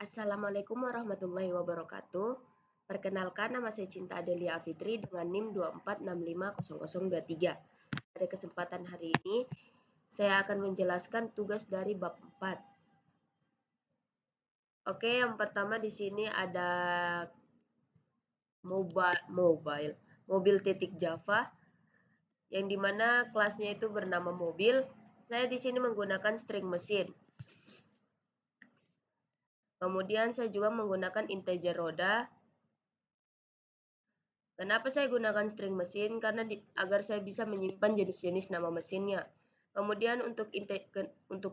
Assalamualaikum warahmatullahi wabarakatuh. Perkenalkan, nama saya Cinta Adelia Afitri dengan NIM 24650023. Pada kesempatan hari ini, saya akan menjelaskan tugas dari bab 4. Oke, yang pertama di sini ada mobil titik Java, yang dimana kelasnya itu bernama mobil. Saya di sini menggunakan string mesin. Kemudian saya juga menggunakan integer roda. Kenapa saya gunakan string mesin? Karena agar saya bisa menyimpan jenis-jenis nama mesinnya. Kemudian untuk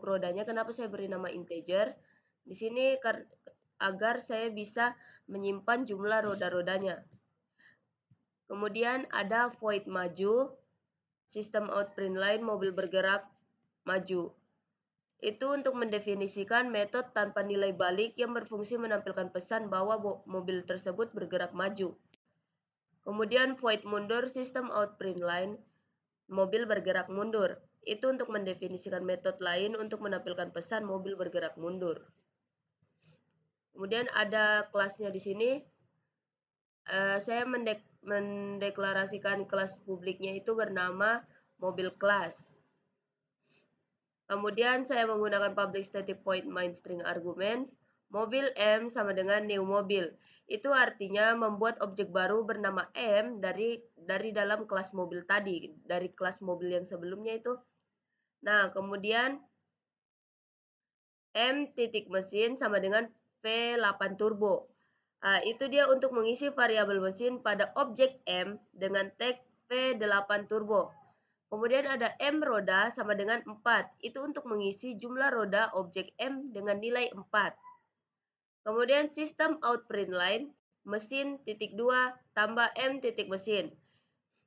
rodanya, kenapa saya beri nama integer? Di sini agar saya bisa menyimpan jumlah roda-rodanya. Kemudian ada void maju, sistem out print line, mobil bergerak maju. Itu untuk mendefinisikan metode tanpa nilai balik yang berfungsi menampilkan pesan bahwa mobil tersebut bergerak maju. Kemudian void mundur, sistem out print line, mobil bergerak mundur. Itu untuk mendefinisikan metode lain untuk menampilkan pesan mobil bergerak mundur. Kemudian ada kelasnya di sini. Saya mendeklarasikan kelas publiknya itu bernama mobil class. Kemudian saya menggunakan public static void main string arguments. Mobil M sama dengan new mobil. Itu artinya membuat objek baru bernama M dari dalam kelas mobil tadi, dari kelas mobil yang sebelumnya itu. Nah, kemudian M titik mesin sama dengan V8 turbo. Nah, itu dia untuk mengisi variabel mesin pada objek M dengan teks V8 turbo. Kemudian ada M roda sama dengan 4. Itu untuk mengisi jumlah roda objek M dengan nilai 4. Kemudian sistem out print line, mesin titik 2 tambah M titik mesin.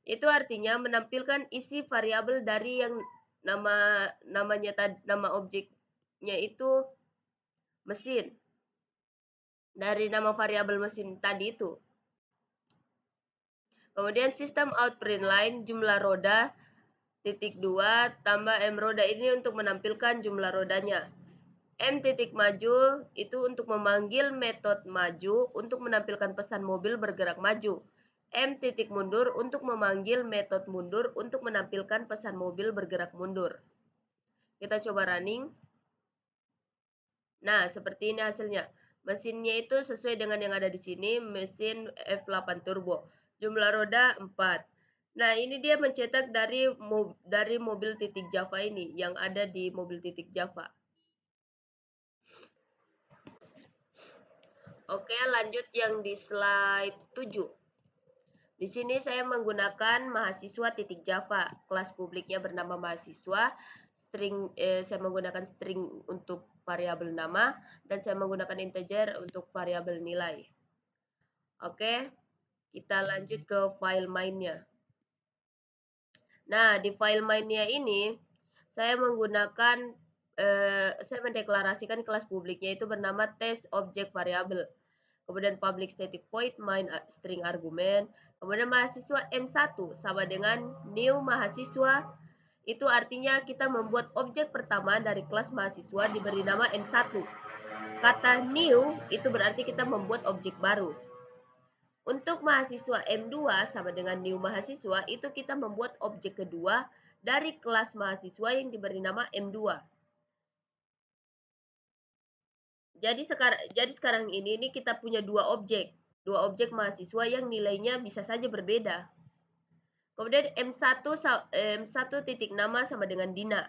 Itu artinya menampilkan isi variabel dari yang nama objeknya itu mesin. Dari nama variabel mesin tadi itu. Kemudian sistem out print line, jumlah roda titik 2 tambah M roda ini untuk menampilkan jumlah rodanya. M titik maju itu untuk memanggil metode maju untuk menampilkan pesan mobil bergerak maju. M titik mundur untuk memanggil metode mundur untuk menampilkan pesan mobil bergerak mundur. Kita coba running. Nah, seperti ini hasilnya. Mesinnya itu sesuai dengan yang ada di sini, mesin F8 turbo. Jumlah roda 4. Nah, ini dia mencetak dari mobil titik Java ini, yang ada di mobil titik Java. Oke, lanjut yang di slide 7. Di sini saya menggunakan mahasiswa titik Java. Kelas publiknya bernama mahasiswa. Saya menggunakan string untuk variabel nama dan saya menggunakan integer untuk variabel nilai. Oke, kita lanjut ke file mainnya. Nah, di file mainnya ini saya mendeklarasikan kelas publiknya itu bernama test object variable. Kemudian public static void main string argument. Kemudian mahasiswa M1 sama dengan new mahasiswa. Itu artinya kita membuat objek pertama dari kelas mahasiswa diberi nama M1. Kata new itu berarti kita membuat objek baru. Untuk mahasiswa M2 sama dengan new mahasiswa itu kita membuat objek kedua dari kelas mahasiswa yang diberi nama M2. Jadi sekarang ini kita punya dua objek mahasiswa yang nilainya bisa saja berbeda. Kemudian M1 titik nama sama dengan Dina.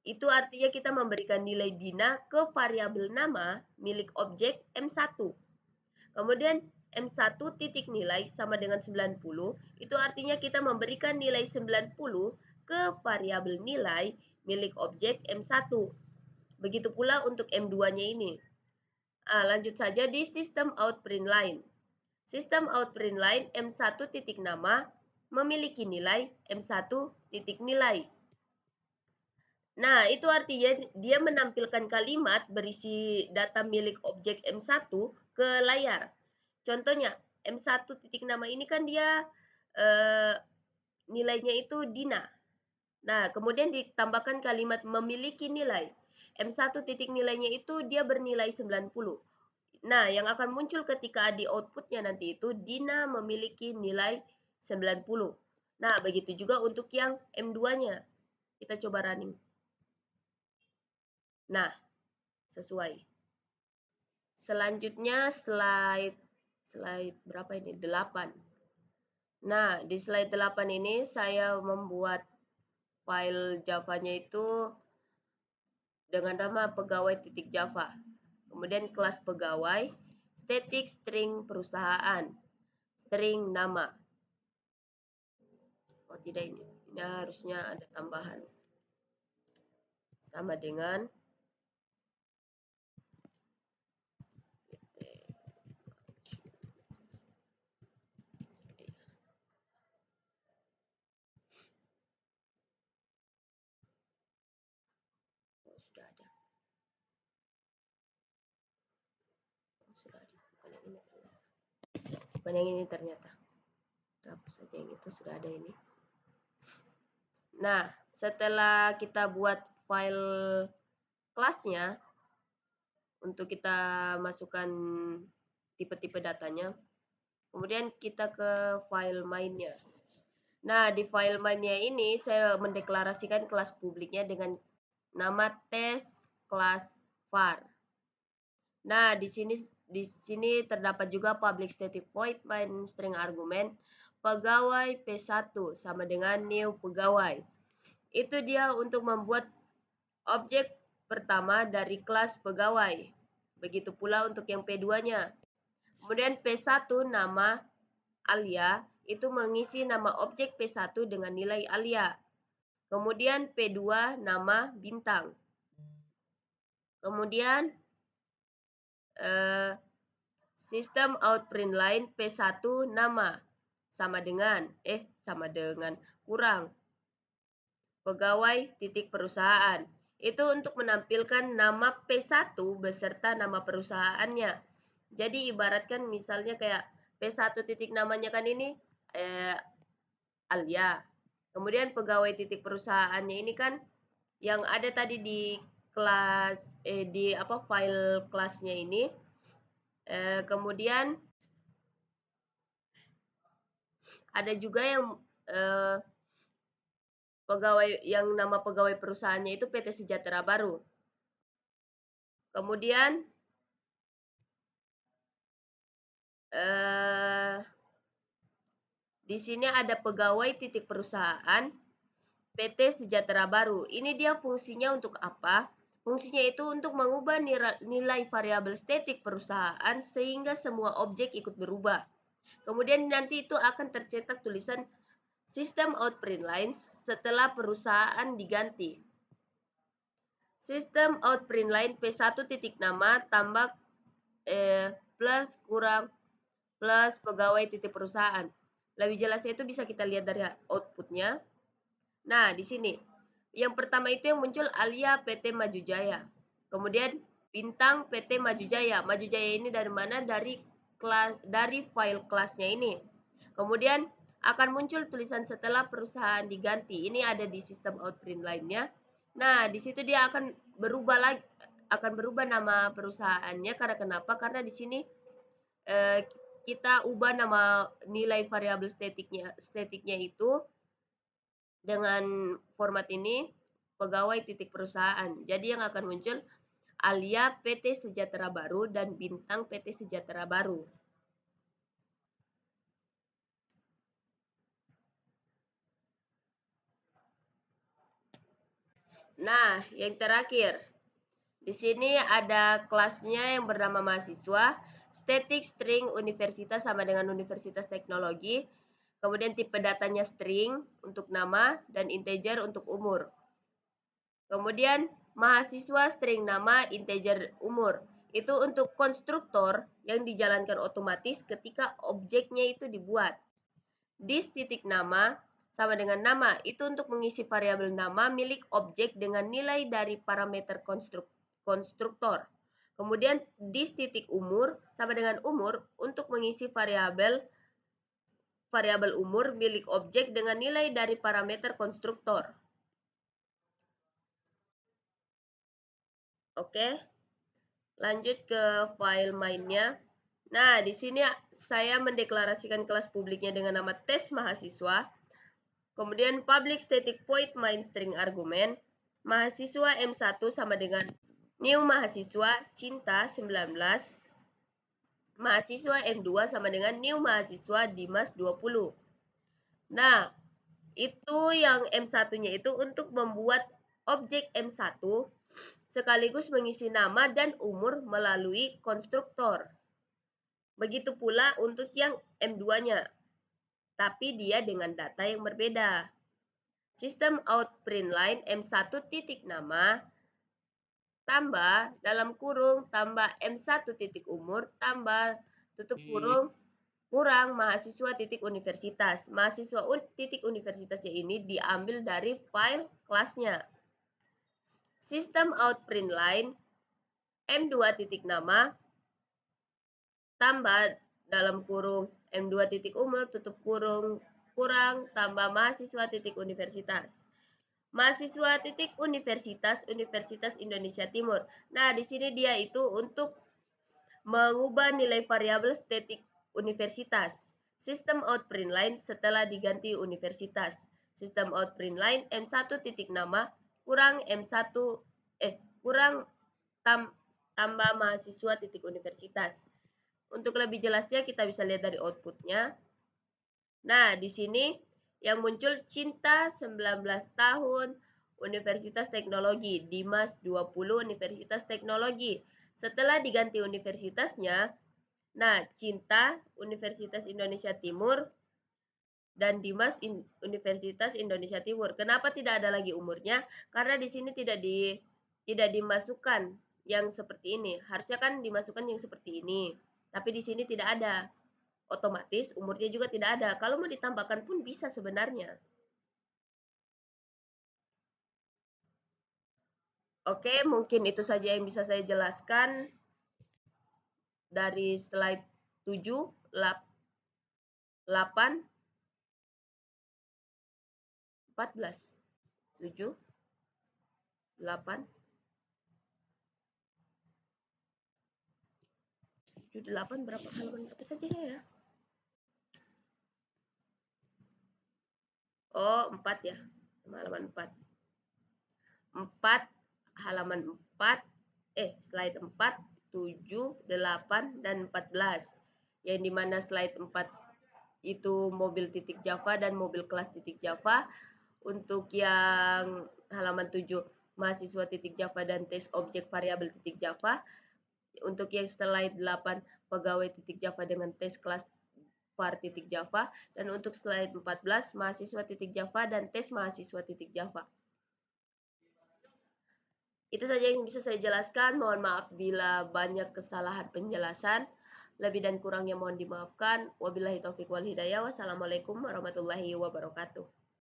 Itu artinya kita memberikan nilai Dina ke variabel nama milik objek M1. Kemudian M1 titik nilai sama dengan 90. Itu artinya kita memberikan nilai 90 ke variabel nilai milik objek M1. Begitu pula untuk M2-nya ini. Lanjut saja di sistem out print line. Sistem out print line M1 titik nama memiliki nilai M1 titik nilai. Nah, itu artinya dia menampilkan kalimat berisi data milik objek M1 ke layar. Contohnya, M1 titik nama ini kan dia nilainya itu Dina. Nah, kemudian ditambahkan kalimat memiliki nilai. M1 titik nilainya itu dia bernilai 90. Nah, yang akan muncul ketika di outputnya nanti itu Dina memiliki nilai 90. Nah, begitu juga untuk yang M2-nya. Kita coba running. Nah, sesuai. Selanjutnya slide berapa ini? 8. Nah, di slide 8 ini saya membuat file Java-nya itu dengan nama pegawai.java. Kemudian kelas pegawai, static string perusahaan, string nama. Oh tidak, ini harusnya ada tambahan. Sama dengan sudah ada. Sudah ada. Bukan yang ini ternyata. Hapus saja yang itu, sudah ada ini. Nah, setelah kita buat file kelasnya, untuk kita masukkan tipe-tipe datanya, kemudian kita ke file mainnya. Nah, di file mainnya ini saya mendeklarasikan kelas publiknya dengan nama test kelas var. Nah, di sini terdapat juga public static void main string argument pegawai P1 sama dengan new pegawai. Itu dia untuk membuat objek pertama dari kelas pegawai. Begitu pula untuk yang P2-nya. Kemudian P1 nama alia itu mengisi nama objek P1 dengan nilai alia. Kemudian P2 nama bintang. Kemudian sistem out print line P1 nama sama dengan kurang pegawai titik perusahaan. Itu untuk menampilkan nama P1 beserta nama perusahaannya. Jadi ibaratkan misalnya kayak P1 titik namanya kan ini alia. Kemudian pegawai titik perusahaannya ini kan yang ada tadi di kelas file kelasnya ini. Kemudian ada juga yang pegawai yang nama pegawai perusahaannya itu PT Sejahtera Baru. Kemudian di sini ada pegawai titik perusahaan PT Sejahtera Baru. Ini dia fungsinya untuk apa? Fungsinya itu untuk mengubah nilai variabel statik perusahaan sehingga semua objek ikut berubah. Kemudian nanti itu akan tercetak tulisan sistem out print lines setelah perusahaan diganti. Sistem out print line P1 titik nama tambah plus kurang plus pegawai titik perusahaan. Lebih jelasnya itu bisa kita lihat dari outputnya. Nah, di sini. Yang pertama itu yang muncul alia PT Maju Jaya. Kemudian bintang PT Maju Jaya. Maju Jaya ini dari mana? Dari file kelasnya ini. Kemudian akan muncul tulisan setelah perusahaan diganti. Ini ada di sistem outprint line-nya. Nah, di situ dia akan berubah nama perusahaannya karena kenapa? Karena di sini kita ubah nama nilai variabel statiknya itu dengan format ini pegawai titik perusahaan. Jadi yang akan muncul alia PT Sejahtera Baru dan bintang PT Sejahtera Baru. Nah, yang terakhir. Di sini ada kelasnya yang bernama mahasiswa, static string universitas sama dengan universitas teknologi. Kemudian tipe datanya string untuk nama dan integer untuk umur. Kemudian mahasiswa string nama integer umur. Itu untuk konstruktor yang dijalankan otomatis ketika objeknya itu dibuat. Dis titik nama sama dengan nama itu untuk mengisi variabel nama milik objek dengan nilai dari parameter konstruktor. Kemudian dis titik umur sama dengan umur untuk mengisi variabel umur milik objek dengan nilai dari parameter konstruktor. Oke. Lanjut ke file mainnya. Nah, di sini saya mendeklarasikan kelas publiknya dengan nama tes mahasiswa. Kemudian public static void main string argument. Mahasiswa M1 sama dengan new mahasiswa Cinta 19. Mahasiswa M2 sama dengan new mahasiswa Dimas 20. Nah, itu yang M1-nya itu untuk membuat objek M1 sekaligus mengisi nama dan umur melalui konstruktor. Begitu pula untuk yang M2-nya, tapi dia dengan data yang berbeda. Sistem out print line M1 titik nama tambah dalam kurung tambah M1 titik umur tambah tutup kurung kurang mahasiswa titik universitas. Mahasiswa titik universitasnya ini diambil dari file kelasnya. Sistem out print line M2 titik nama tambah dalam kurung M2 titik umur tutup kurung kurang tambah mahasiswa titik universitas. Mahasiswa titik universitas Universitas Indonesia Timur. Nah, di sini dia itu untuk mengubah nilai variabel statik universitas. Sistem out print line setelah diganti universitas. Sistem out print line M1 titik nama kurang M1 kurang tambah mahasiswa titik universitas. Untuk lebih jelasnya kita bisa lihat dari outputnya. Nah, di sini yang muncul Cinta 19 tahun Universitas Teknologi, Dimas 20 Universitas Teknologi. Setelah diganti universitasnya, nah Cinta Universitas Indonesia Timur dan Dimas Universitas Indonesia Timur. Kenapa tidak ada lagi umurnya? Karena di sini tidak dimasukkan yang seperti ini. Harusnya kan dimasukkan yang seperti ini. Tapi di sini tidak ada. Otomatis umurnya juga tidak ada. Kalau mau ditambahkan pun bisa sebenarnya. Oke, mungkin itu saja yang bisa saya jelaskan dari slide 7, 8, 14. 7, 8, 7, 8 berapa halaman saja ya? Oh, 4 ya. Halaman 4. 4 halaman 4 slide 4, 7, 8 dan 14. Yang dimana slide 4 itu mobil titik Java dan mobil kelas titik Java. Untuk yang halaman 7 mahasiswa titik Java dan tes objek variabel titik Java. Untuk yang slide 8 pegawai titik Java dengan tes kelas var titik Java. Dan untuk slide 14 mahasiswa titik Java dan tes mahasiswa titik Java. Itu saja yang bisa saya jelaskan. Mohon maaf bila banyak kesalahan penjelasan. Lebih dan kurangnya mohon dimaafkan. Wabillahi taufiq wal hidayah. Wassalamualaikum warahmatullahi wabarakatuh.